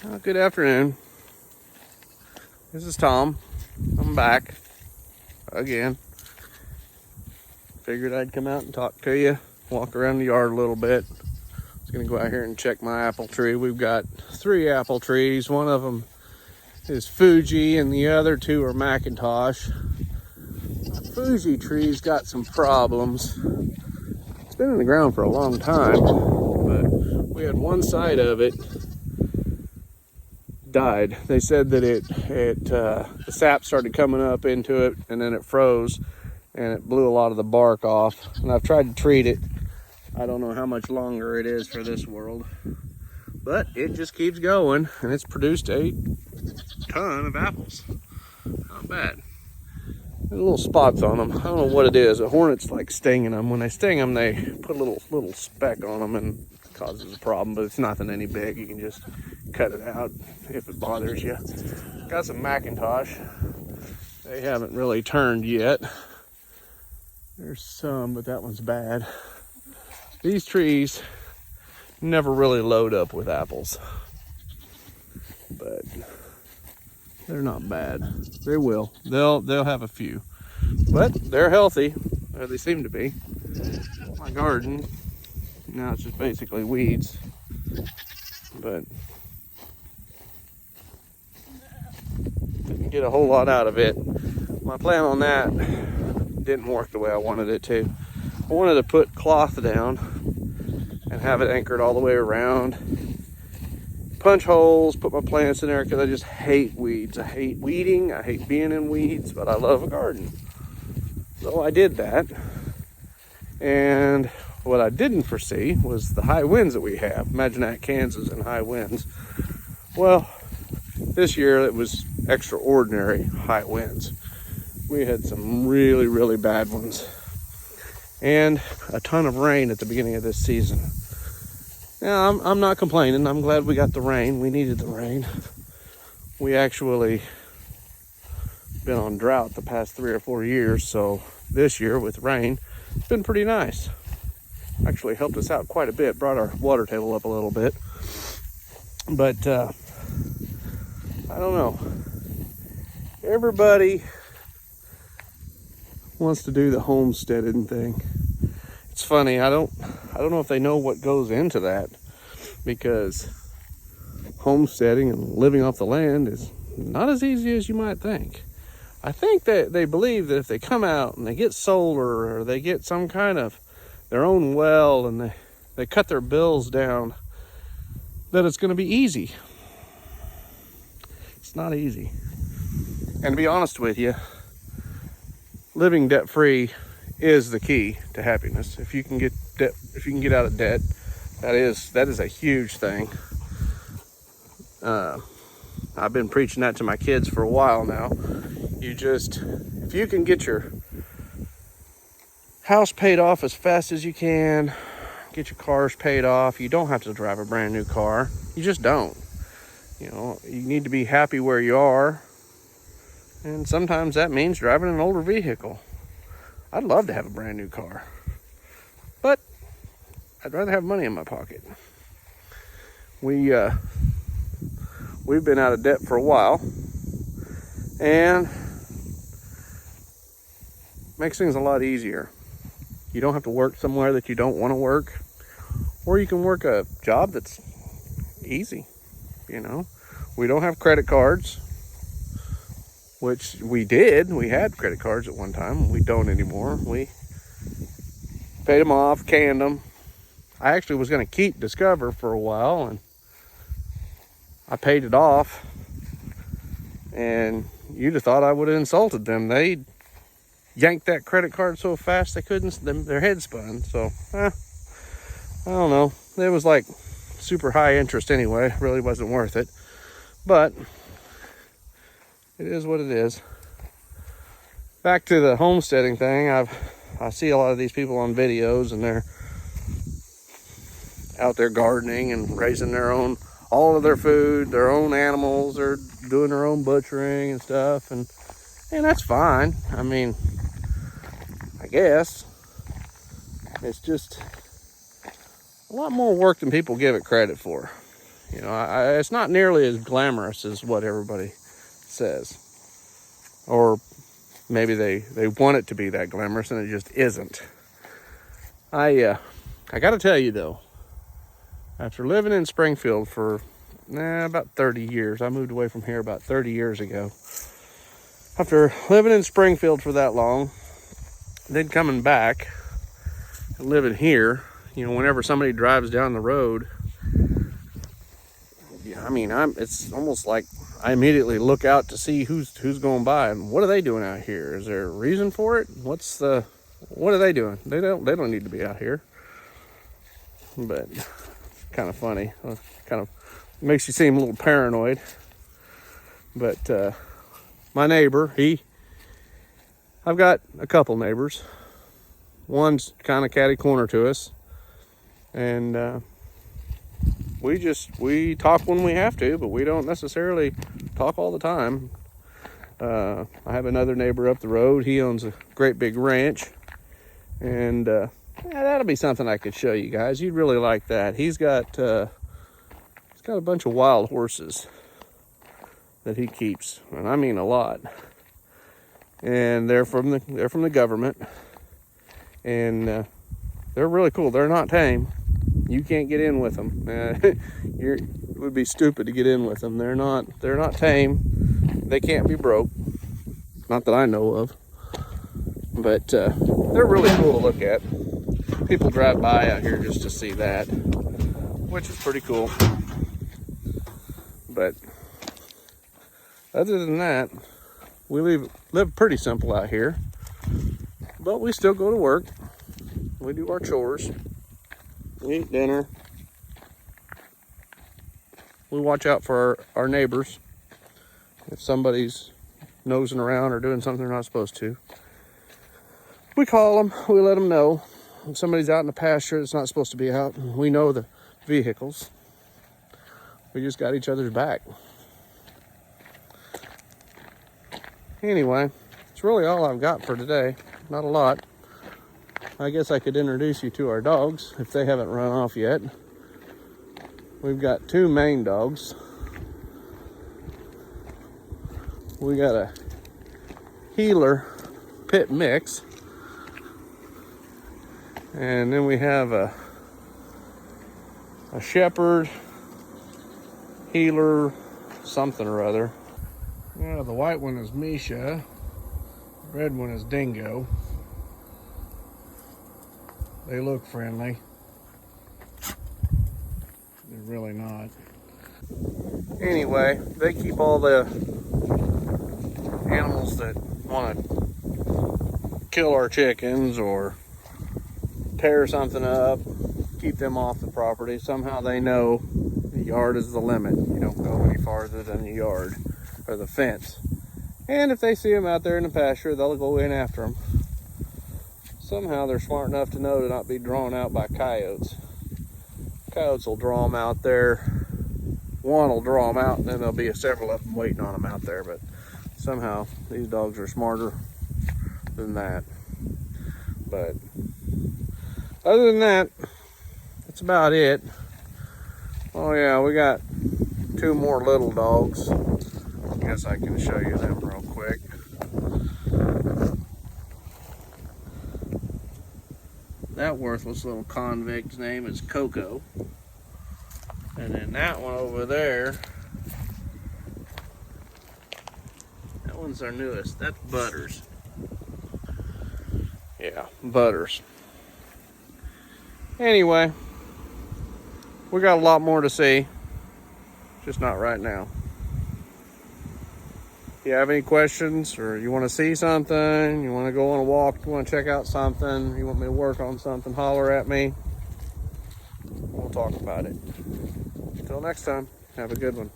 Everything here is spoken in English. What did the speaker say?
Good afternoon. This is Tom. I'm back again. Figured I'd come out and talk to you, walk around the yard a little bit. I was gonna go out here and check my apple tree. We've got 3 apple trees. One of them is Fuji and the other 2 are Macintosh. The Fuji tree's got some problems. It's been in the ground for a long time, but we had one side of it died. They said that the sap started coming up into it and then it froze and it blew a lot of the bark off. And I've tried to treat it. I don't know how much longer it is for this world, but it just keeps going and it's produced a ton of apples. Not bad. There's little spots on them. I don't know what it is. The hornets like stinging them. When they sting them, they put a little speck on them and it causes a problem, but it's nothing any big. You can just cut it out if it bothers you. Got some Macintosh. They haven't really turned yet. There's some, but that one's bad. These trees never really load up with apples, but they're not bad. They will. They'll have a few, but they're healthy, or they seem to be. My garden now it's just basically weeds, but didn't get a whole lot out of it. My plan on that didn't work the way I wanted it to. I wanted to put cloth down and have it anchored all the way around. Punch holes, put my plants in there because I just hate weeds. I hate weeding, I hate being in weeds, but I love a garden. So I did that. And what I didn't foresee was the high winds that we have. Imagine that, Kansas and high winds. Well, this year it was extraordinary high winds. We had some really, really bad ones. And a ton of rain at the beginning of this season. Now, I'm not complaining. I'm glad we got the rain. We needed the rain. We actually been on drought the past 3 or 4 years, so this year with rain, it's been pretty nice. Actually helped us out quite a bit, brought our water table up a little bit. But I don't know. Everybody wants to do the homesteading thing. It's funny, I don't know if they know what goes into that, because homesteading and living off the land is not as easy as you might think. I think that they believe that if they come out and they get solar or they get some kind of their own well and they cut their bills down, that it's going to be easy. It's not easy. And to be honest with you, living debt-free is the key to happiness. If you can get out of debt, that is a huge thing. I've been preaching that to my kids for a while now. If you can get your house paid off as fast as you can, get your cars paid off, you don't have to drive a brand new car. You just don't. You know, you need to be happy where you are. And sometimes that means driving an older vehicle. I'd love to have a brand new car, but I'd rather have money in my pocket. We've been out of debt for a while, and makes things a lot easier. You don't have to work somewhere that you don't want to work, or you can work a job that's easy. You know, we don't have credit cards, which we did. We had credit cards at one time. We don't anymore. We paid them off, canned them. I actually was going to keep Discover for a while, and I paid it off. And you'd have thought I would have insulted them. They yanked that credit card so fast they couldn't, their head spun. So, I don't know. It was like super high interest anyway. Really wasn't worth it. But it is what it is. Back to the homesteading thing. I see a lot of these people on videos and they're out there gardening and raising all of their food, their own animals, they're doing their own butchering and stuff, and that's fine. I mean, I guess it's just a lot more work than people give it credit for. You know, it's not nearly as glamorous as what everybody says. Or maybe they want it to be that glamorous and it just isn't. I got to tell you though, after living in Springfield for about 30 years, I moved away from here about 30 years ago. After living in Springfield for that long, then coming back and living here, you know, whenever somebody drives down the road, I mean, it's almost like I immediately look out to see who's going by and what are they doing out here? Is there a reason for it? What are they doing? They don't need to be out here. But kind of funny. Kind of makes you seem a little paranoid. But my neighbor, I've got a couple neighbors. One's kind of catty corner to us, and we talk when we have to, but we don't necessarily talk all the time. I have another neighbor up the road. He owns a great big ranch, and that'll be something I could show you guys. You'd really like that. He's got a bunch of wild horses that he keeps, and I mean a lot. And they're from the government, and they're really cool. They're not tame. You can't get in with them. It would be stupid to get in with them. They're not tame. They can't be broke. Not that I know of. But they're really cool to look at. People drive by out here just to see that, which is pretty cool. But other than that, we live pretty simple out here. But we still go to work. We do our chores. We eat dinner. We watch out for our neighbors. If somebody's nosing around or doing something they're not supposed to, we call them. We let them know. If somebody's out in the pasture that's not supposed to be out, we know the vehicles. We just got each other's back. Anyway, it's really all I've got for today. Not a lot. I guess I could introduce you to our dogs if they haven't run off yet. We've got two Maine dogs. We got a Heeler Pit Mix. And then we have a Shepherd Heeler something or other. Yeah, the white one is Misha. The red one is Dingo. They look friendly. They're really not. Anyway, they keep all the animals that want to kill our chickens or tear something up, keep them off the property. Somehow they know the yard is the limit. You don't go any farther than the yard or the fence. And if they see them out there in the pasture, they'll go in after them. Somehow they're smart enough to know to not be drawn out by coyotes. Coyotes will draw them out there. One will draw them out, and then there'll be several of them waiting on them out there. But somehow these dogs are smarter than that. But other than that, that's about it. Oh yeah, we got two more little dogs. I guess I can show you them real quick. That worthless little convict's name is Coco. And then that one over there, that one's our newest. That's Butters. Yeah, Butters. Anyway, we got a lot more to see, just not right now. If you have any questions or you want to see something, you want to go on a walk, you want to check out something, you want me to work on something, holler at me. We'll talk about it. Until next time, have a good one.